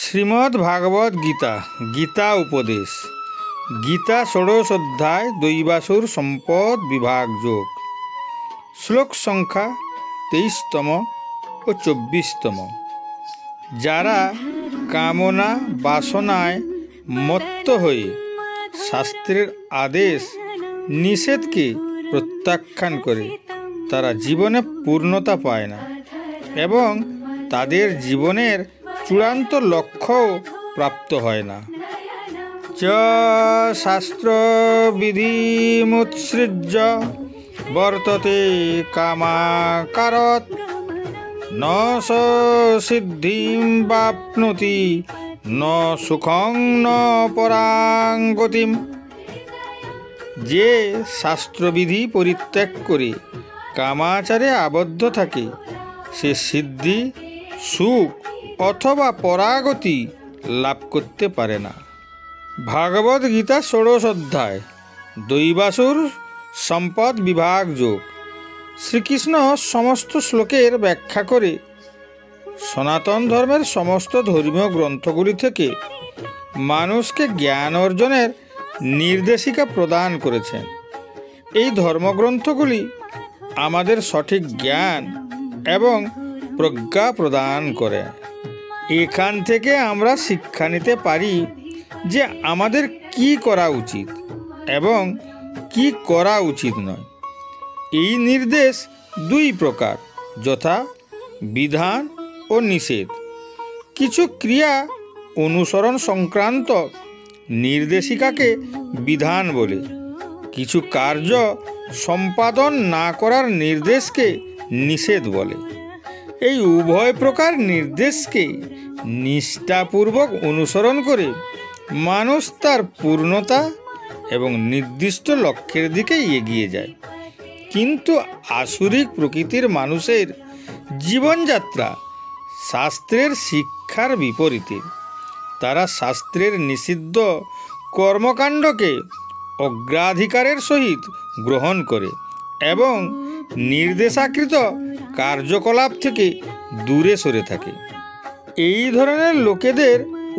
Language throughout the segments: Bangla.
শ্রীমদ্ ভাগবত গীতা গীতা উপদেশ গীতা ষোড়শ অধ্যায় দৈবাসুর সম্পদ বিভাগ যোগ শ্লোক সংখ্যা 23তম ও 24তম। যারা কামনা বাসনায় মত্ত হয়ে শাস্ত্রের আদেশ নিষেধকে প্রত্যাখ্যান করে তারা জীবনে পূর্ণতা পায় না এবং তাদের জীবনের চূড়ান্ত লক্ষ্যও প্রাপ্ত হয় না। চ শাস্ত্র বিধিমুৎসৃজ্য বর্ততে কামাকারত ন স সিদ্ধিম বাপ্নোতি ন সুখং ন পরাং গতিম। যে শাস্ত্রবিধি পরিত্যাগ করে কামাচারে আবদ্ধ থাকে সে সিদ্ধি, সুখ অথবা পরাগতি লাভ করতে পারে না। ভাগবত গীতা ষোড়শ অধ্যায় দৈবাসুর সম্পদ বিভাগ যোগ। শ্রীকৃষ্ণ সমস্ত শ্লোকের ব্যাখ্যা করে সনাতন ধর্মের সমস্ত ধর্মীয় গ্রন্থগুলি থেকে মানুষকে জ্ঞান অর্জনের নির্দেশিকা প্রদান করেছেন। এই ধর্মগ্রন্থগুলি আমাদের সঠিক জ্ঞান এবং প্রজ্ঞা প্রদান করে। এখান থেকে আমরা শিক্ষা নিতে পারি যে আমাদের কি করা উচিত এবং কি করা উচিত নয়। এই নির্দেশ দুই প্রকার, যথা বিধান ও নিষেধ। কিছু ক্রিয়া অনুসরণ সংক্রান্ত নির্দেশিকাকে বিধান বলে, কিছু কার্য সম্পাদন না করার নির্দেশকে নিষেধ বলে। এই উভয় প্রকার নির্দেশকে নিষ্ঠাপূর্বক অনুসরণ করে মানুষ তার পূর্ণতা এবং নির্দিষ্ট লক্ষ্যের দিকে এগিয়ে যায়। কিন্তু আসুরিক প্রকৃতির মানুষের জীবনযাত্রা শাস্ত্রের শিক্ষার বিপরীতে। তারা শাস্ত্রের নিষিদ্ধ কর্মকাণ্ডকে অগ্রাধিকারের সহিত গ্রহণ করে এবং নির্দেশাকৃত কার্যকলাপ থেকে দূরে সরে থাকে। এই ধরনের লোকেদের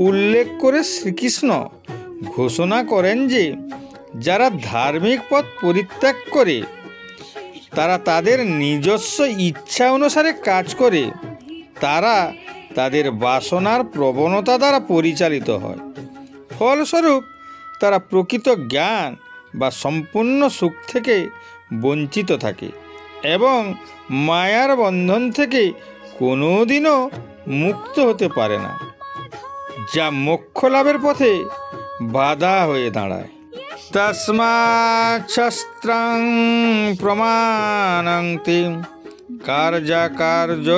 উল্লেখ করে শ্রীকৃষ্ণ ঘোষণা করেন যে যারা ধার্মিক পথ পরিত্যাগ করে তারা তাদের নিজস্ব ইচ্ছা অনুসারে কাজ করে, তারা তাদের বাসনার প্রবণতা দ্বারা পরিচালিত হয়। ফলস্বরূপ তারা প্রকৃত জ্ঞান বা সম্পূর্ণ সুখ থেকে বঞ্চিত থাকে এবং মায়ার বন্ধন থেকে কোনোদিনও মুক্ত হতে পারে না, যা মোক্ষ লাভের পথে বাধা হয়ে দাঁড়ায়। তস্মাৎ শাস্ত্রং প্রমাণং তে কার্যকার্য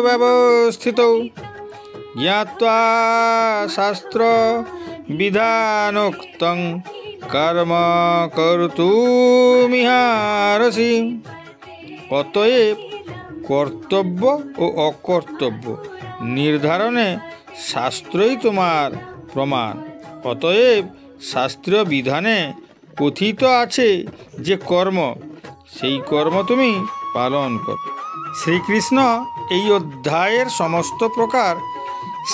ব্যবস্থিতৌ জ্ঞাত্বা শাস্ত্র বিধানোক্তং কর্ম কর্তুমিহারসি। অতএব কর্তব্য ও অকর্তব্য নির্ধারণে শাস্ত্রই তোমার প্রমাণ। অতএব শাস্ত্রীয় বিধানে কথিত আছে যে কর্ম, সেই কর্ম তুমি পালন করো। শ্রীকৃষ্ণ এই অধ্যায়ের সমস্ত প্রকার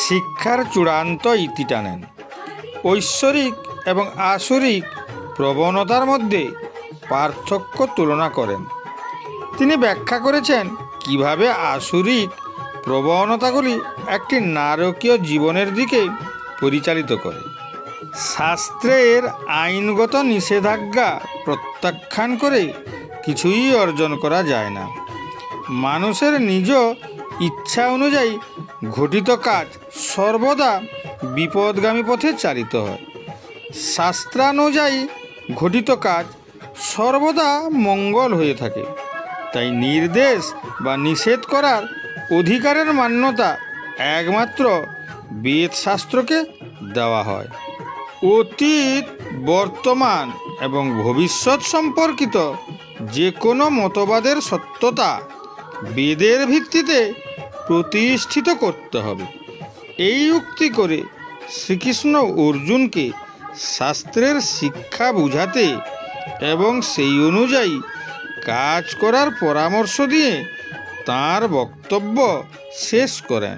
শিক্ষার চূড়ান্ত ইতি টানেন। ঐশ্বরিক এবং আসুরিক প্রবণতার মধ্যে পার্থক্য তুলনা করেন। তিনি ব্যাখ্যা করেছেন কিভাবে আসুরিক প্রবণতাগুলি একটি নারকীয় জীবনের দিকে পরিচালিত করে। শাস্ত্রের আইনগত নিষেধাজ্ঞা প্রত্যাখ্যান করে কিছুই অর্জন করা যায় না। মানুষের নিজ ইচ্ছা অনুযায়ী ঘটিত কাজ সর্বদা বিপদগামী পথে চালিত হয়। শাস্ত্রানুযায়ী ঘটিত কাজ সর্বদা মঙ্গল হয়ে থাকে। তাই নির্দেশ বা নিষেধ করার অধিকারের মান্যতা একমাত্র বেদশাস্ত্রকে দেওয়া হয়। অতীত, বর্তমান এবং ভবিষ্যৎ সম্পর্কিত যে কোনো মতবাদের সত্যতা বেদের ভিত্তিতে প্রতিষ্ঠিত করতে হবে। এই উক্তি করে শ্রীকৃষ্ণ অর্জুনকে শাস্ত্রের শিক্ষা বুঝাতে এবং সেই অনুযায়ী কাজ করার পরামর্শ দিয়ে তাঁর বক্তব্য শেষ করেন।